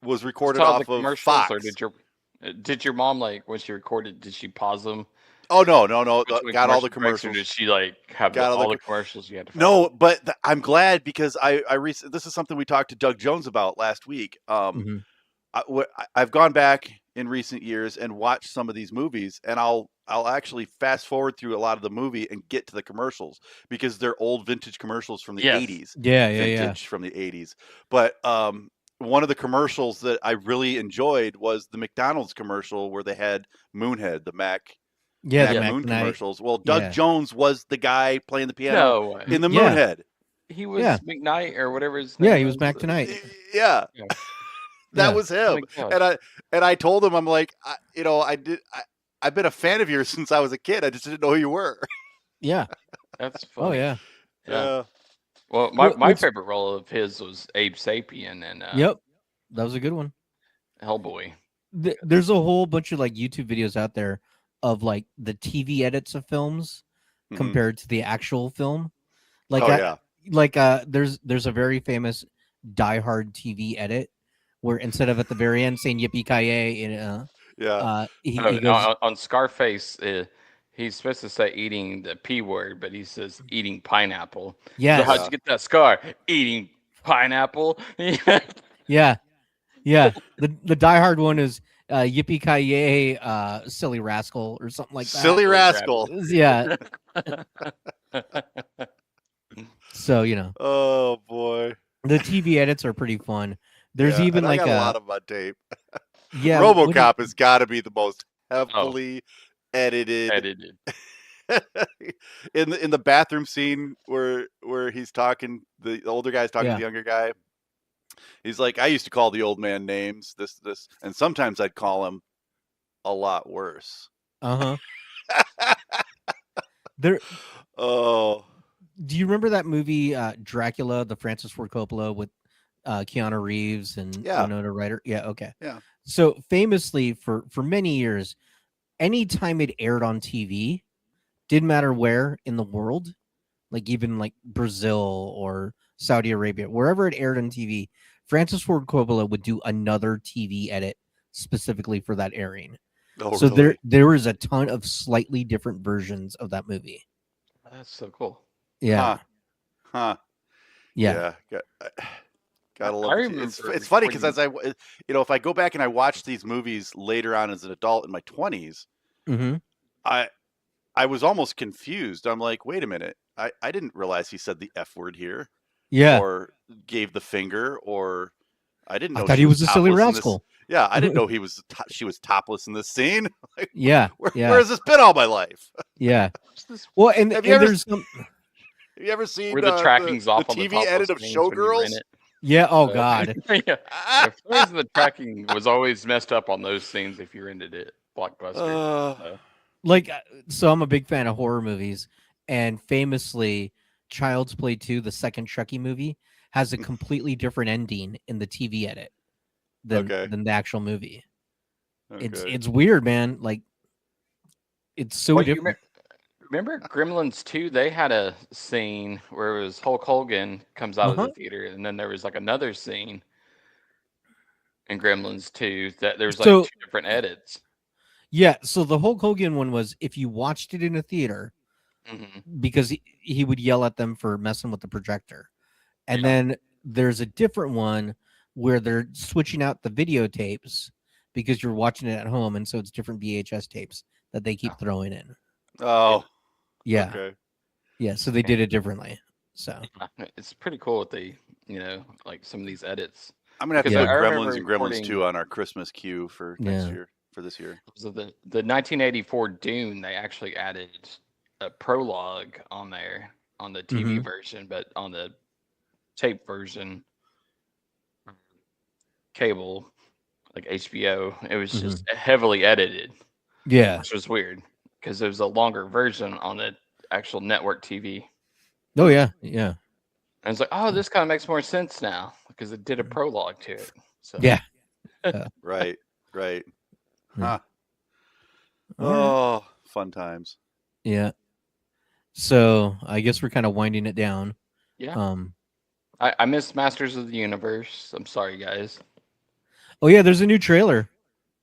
was recorded off of Fox. Or did your mom, like, when she recorded, did she pause them? Oh no! Got all the breaks, commercials. or did she like have all the commercials you had to No, follow? but I'm glad because this is something we talked to Doug Jones about last week. I've gone back in recent years and watched some of these movies, and I'll actually fast forward through a lot of the movie and get to the commercials because they're old vintage commercials from the 80s. Vintage from the 80s. But one of the commercials that I really enjoyed was the McDonald's commercial where they had Moonhead, the Mac Moon commercials. Well, Doug Jones was the guy playing the piano in the Moonhead. He was McKnight or whatever his name. Yeah, he was Mac Tonight. Yeah. That was him. And I told him, I'm like, I've been a fan of yours since I was a kid. I just didn't know who you were. Yeah. That's funny. Oh yeah. Yeah. Well, my favorite role of his was Abe Sapien and Yep. That was a good one. Hellboy. There's a whole bunch of like YouTube videos out there of like the TV edits of films compared to the actual film. Like there's a very famous Die Hard TV edit where instead of at the very end saying yippee ki he goes on Scarface. He's supposed to say eating the P word, but he says eating pineapple. Yeah. So how'd you get that scar? Eating pineapple. Yeah. The Die Hard one is yippee ki silly rascal or something like that. Silly rascal. Yeah. So Oh boy. The TV edits are pretty fun. There's even like I got a lot of them on tape. Yeah. RoboCop has got to be the most heavily edited. in the bathroom scene where he's talking, the older guy's talking to the younger guy. He's like, I used to call the old man names, this, and sometimes I'd call him a lot worse. There. Oh. Do you remember that movie Dracula, the Francis Ford Coppola with Keanu Reeves and Winona Ryder? Yeah. Okay. Yeah. So famously for many years, anytime it aired on TV, didn't matter where in the world, like even like Brazil or Saudi Arabia, wherever it aired on TV, Francis Ford Coppola would do another TV edit specifically for that airing. Oh, so really? there is a ton of slightly different versions of that movie. That's so cool. Yeah. Huh. Yeah. Gotta love it. It's funny because as if I go back and I watch these movies later on as an adult in my 20s, I was almost confused. I'm like, wait a minute. I didn't realize he said the F word here. Yeah. Or gave the finger, or I didn't know I thought she he was a silly topless in this- rascal. Yeah, I didn't know she was topless in this scene. Like, Yeah, where yeah, has this been all my life? yeah. Well, and Have you ever there's some. Have you ever seen Where the tracking's the off on the TV edit topless of scenes when you rent Showgirls? it. Yeah. Oh God. Yeah. For some reason, the tracking was always messed up on those scenes if you rented it. Blockbuster. Like, so I'm a big fan of horror movies, and famously, Child's Play 2, the second Chucky movie, has a completely different ending in the TV edit than Okay. the actual movie. Okay. It's weird, man. Like, it's so Well, you different. remember Gremlins 2? They had a scene where it was Hulk Hogan comes out of the theater, and then there was like another scene in Gremlins 2 that there was like So- 2 different edits. Yeah. So the Hulk Hogan one was if you watched it in a theater, because he would yell at them for messing with the projector. And then there's a different one where they're switching out the videotapes because you're watching it at home, and so it's different VHS tapes that they keep throwing in. Oh, Yeah. okay. Yeah, so they did it differently. So It's pretty cool with the, like some of these edits. I'm gonna have to Because put I Gremlins remember and Gremlins recording- 2 on our Christmas queue for next Yeah. year. For this year. So the 1984 Dune, they actually added a prologue on there on the TV version, but on the tape version, cable, like HBO, it was just heavily edited, yeah. which was weird because there was a longer version on the actual network TV. Oh yeah, yeah. And it's like, oh, this kind of makes more sense now because it did a prologue to it. So Yeah. Right. Right. Yeah. Huh. All right. Oh, fun times. Yeah. So I guess we're kind of winding it down. yeah. I missed Masters of the Universe. I'm sorry, guys. Oh yeah, there's a new trailer.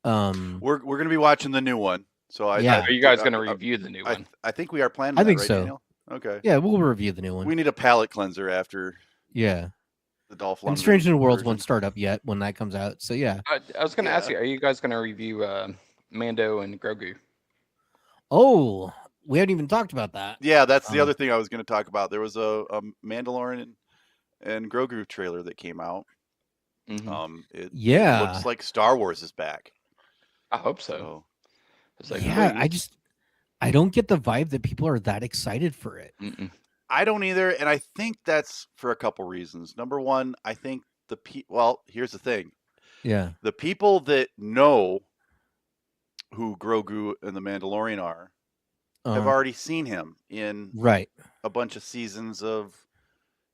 We're gonna be watching the new one. So Yeah. Are you guys going to review the new one? I think we are planning. I that, think right, so. Daniel? Okay. Yeah, we'll review the new one. We need a palate cleanser after Yeah. the Dolph And Lundgren Strange New Worlds version. won't start up yet when that comes out. So yeah. I was going to ask Yeah. you, are you guys going to review Mando and Grogu? Oh, we haven't even talked about that. Yeah, that's the other thing I was going to talk about. There was a Mandalorian and Grogu trailer that came out. It looks like Star Wars is back. I hope so. It's like, Yeah, please. I don't get the vibe that people are that excited for it. I don't either, and I think that's for a couple reasons. Number one, I think well, here's the thing. Yeah. The people that know who Grogu and the Mandalorian are have already seen him in Right. a bunch of seasons of,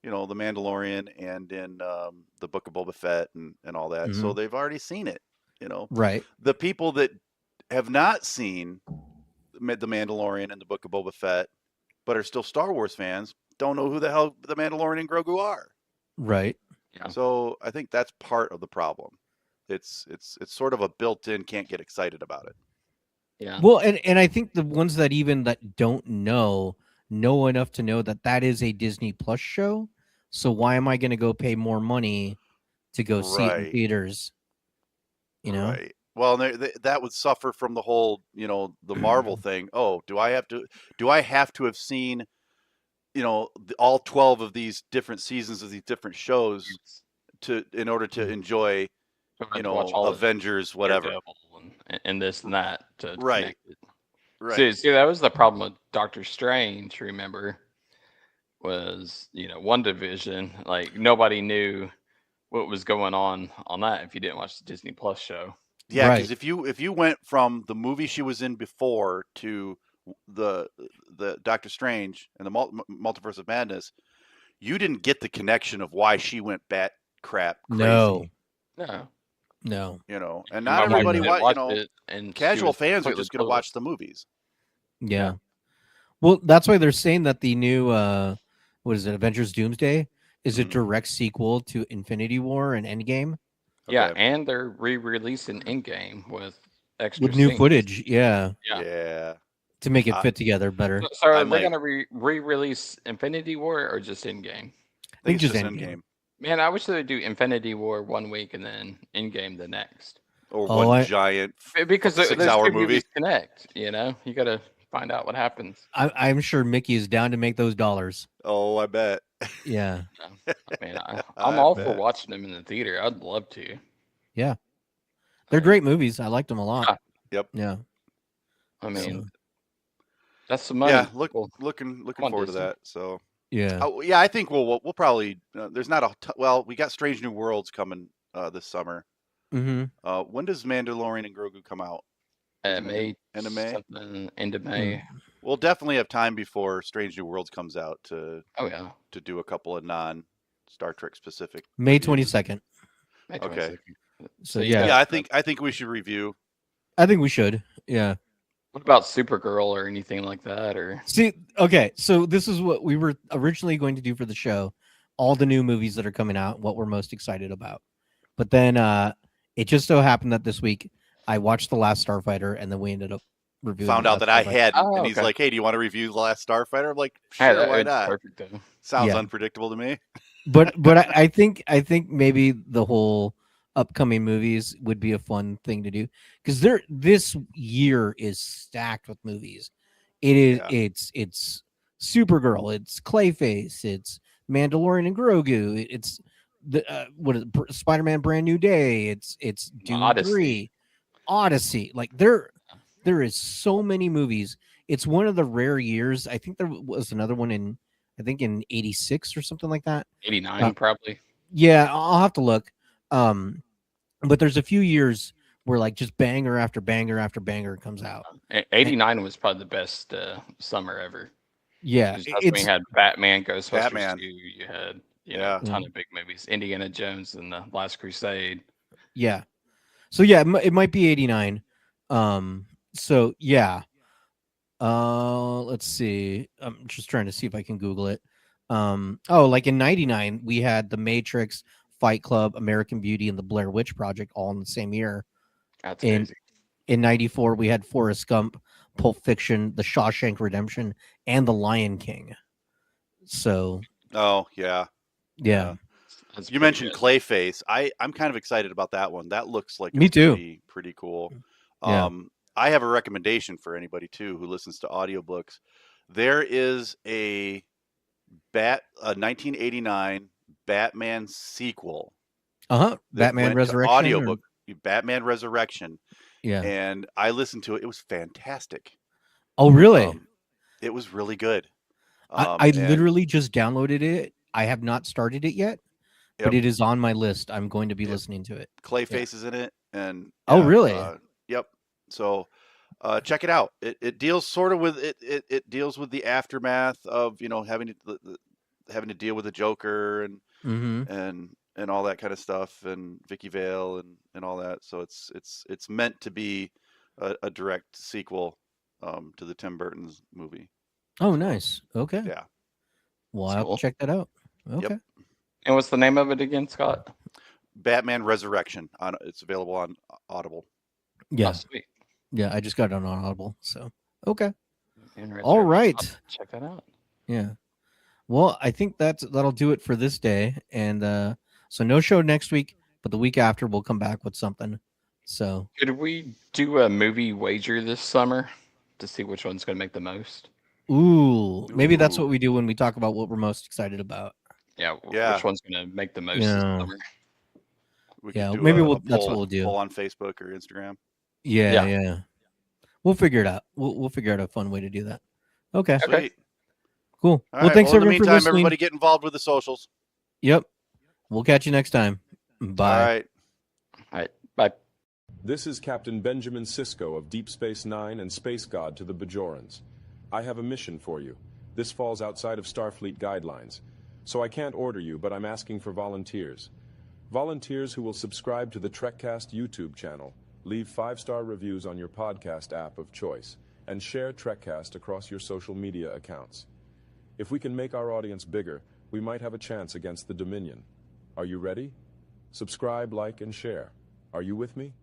The Mandalorian and in the Book of Boba Fett and all that. So they've already seen it, Right. The people that have not seen the Mandalorian and the Book of Boba Fett, but are still Star Wars fans, don't know who the hell the Mandalorian and Grogu are. Right. Yeah. So I think that's part of the problem. It's sort of a built-in can't get excited about it. Yeah. Well, and I think the ones that even that don't know enough to know that is a Disney Plus show. So why am I going to go pay more money to go see it in theaters? Right. Well, that would suffer from the whole, the Marvel thing. Oh, do I have to have seen, all 12 of these different seasons of these different shows in order to enjoy, Avengers, whatever. And this and that to Right. connect it. Right. See, that was the problem with Doctor Strange, remember, was, WandaVision. Like, nobody knew what was going on that if you didn't watch the Disney Plus show. Yeah, because if you went from the movie she was in before to the Doctor Strange and the Multiverse of Madness, you didn't get the connection of why she went bat crap crazy. No. And not everybody watched it, and casual fans are just going to watch the movies. Yeah. Well, that's why they're saying that the new what is it, Avengers Doomsday is a direct sequel to Infinity War and Endgame. Yeah, Okay. and they're re-releasing Endgame with extra With new scenes. footage, yeah, to make it fit together better. So are I they might- going to re-release Infinity War or just Endgame? I think just it's just Endgame. Endgame. Man, I wish they would do Infinity War one week and then Endgame the next. Or Oh, one giant Because those 6-hour two movie. movies connect, you got to find out what happens. I'm sure Mickey is down to make those dollars. Oh, I bet. Yeah. I mean, I'm I all for bet. watching them in the theater. I'd love to. Yeah. They're great movies. I liked them a lot. Yep. Yeah. I mean, So, that's the money. Yeah, people. looking on, forward to Disney. that. So yeah. yeah, I think we'll probably there's not well, we got Strange New Worlds coming this summer. Mm-hmm. When does Mandalorian and Grogu come out? May End of May. End of May. We'll definitely have time before Strange New Worlds comes out to do a couple of non Star Trek specific. May reviews. 22nd. May 22nd. Okay. So you Yeah, got- I think we should review. I think we should. Yeah. What about Supergirl or anything like that? Or See, okay, so this is what we were originally going to do for the show, all the new movies that are coming out, what we're most excited about. But then it just so happened that this week I watched The Last Starfighter, and then we ended up reviewing. Found out that I hadn't, and he's okay. like, "Hey, do you want to review The Last Starfighter?" I'm like, Hey, "Sure, why it's not?" perfect though. Sounds Yeah. unpredictable to me. But I think maybe the whole upcoming movies would be a fun thing to do, because this year is stacked with movies. It is it's Supergirl, it's Clayface, it's Mandalorian and Grogu, it's the Spider-Man Brand New Day, it's Dune Odyssey. 3, Odyssey. Like there is so many movies. It's one of the rare years. I think there was another one in in 86 or something like that. 89 probably. Yeah, I'll have to look. But there's a few years where like just banger after banger after banger comes out. 89 was probably the best summer ever. Yeah, That's when you had Batman, Ghostbusters Batman. 2, you had Yeah. a ton of big movies, Indiana Jones and the Last Crusade. yeah. So yeah, it might be 89. So yeah. Let's see. I'm just trying to see if I can Google it. Like in 99, we had The Matrix, Fight Club, American Beauty, and The Blair Witch Project all in the same year. That's crazy. In 94, we had Forrest Gump, Pulp Fiction, The Shawshank Redemption, and The Lion King. So, Oh yeah. yeah. That's You pretty mentioned good. Clayface. I'm kind of excited about that one. That looks like Me it's too. Pretty cool. Yeah. I have a recommendation for anybody too who listens to audiobooks. There is a 1989 Batman sequel. Batman Resurrection. Audiobook. Batman Resurrection. Yeah. And I listened to it. It was fantastic. Oh, really? It was really good. I literally just downloaded it. I have not started it yet, but it is on my list. I'm going to be listening to it. Clayface is in it, and really? Yep. So check it out. It deals sort of with it deals with the aftermath of having to deal with the Joker and all that kind of stuff, and Vicky Vale and all that. So it's meant to be a direct sequel to the Tim Burton's movie. Oh, nice. Okay. Yeah. Well, I'll have to check that out. Okay. Yep. And what's the name of it again, Scott? Batman Resurrection. It's available on Audible. Yeah. Oh, sweet. Yeah, I just got it on Audible. So, okay. Interesting. All right. I'll check that out. Yeah. Well, I think that'll do it for this day. And so no show next week, but the week after we'll come back with something. So Could we do a movie wager this summer to see which one's going to make the most? maybe that's what we do when we talk about what we're most excited about. Yeah. Yeah. Which one's going to make the most this summer? We Yeah, could do maybe a that's poll, what we'll do. Poll on Facebook or Instagram. Yeah. We'll figure it out. We'll figure out a fun way to do that. Okay. Sweet. Cool. All Well, right. thanks In the everyone for meantime, listening. everybody get involved with the socials. Yep. We'll catch you next time. Bye. All right. All right. Bye. This is Captain Benjamin Sisko of Deep Space Nine and Space God to the Bajorans. I have a mission for you. This falls outside of Starfleet guidelines, so I can't order you, but I'm asking for volunteers. Volunteers who will subscribe to the Trekcast YouTube channel, leave 5-star reviews on your podcast app of choice, and share Trekcast across your social media accounts. If we can make our audience bigger, we might have a chance against the Dominion. Are you ready? Subscribe, like, and share. Are you with me?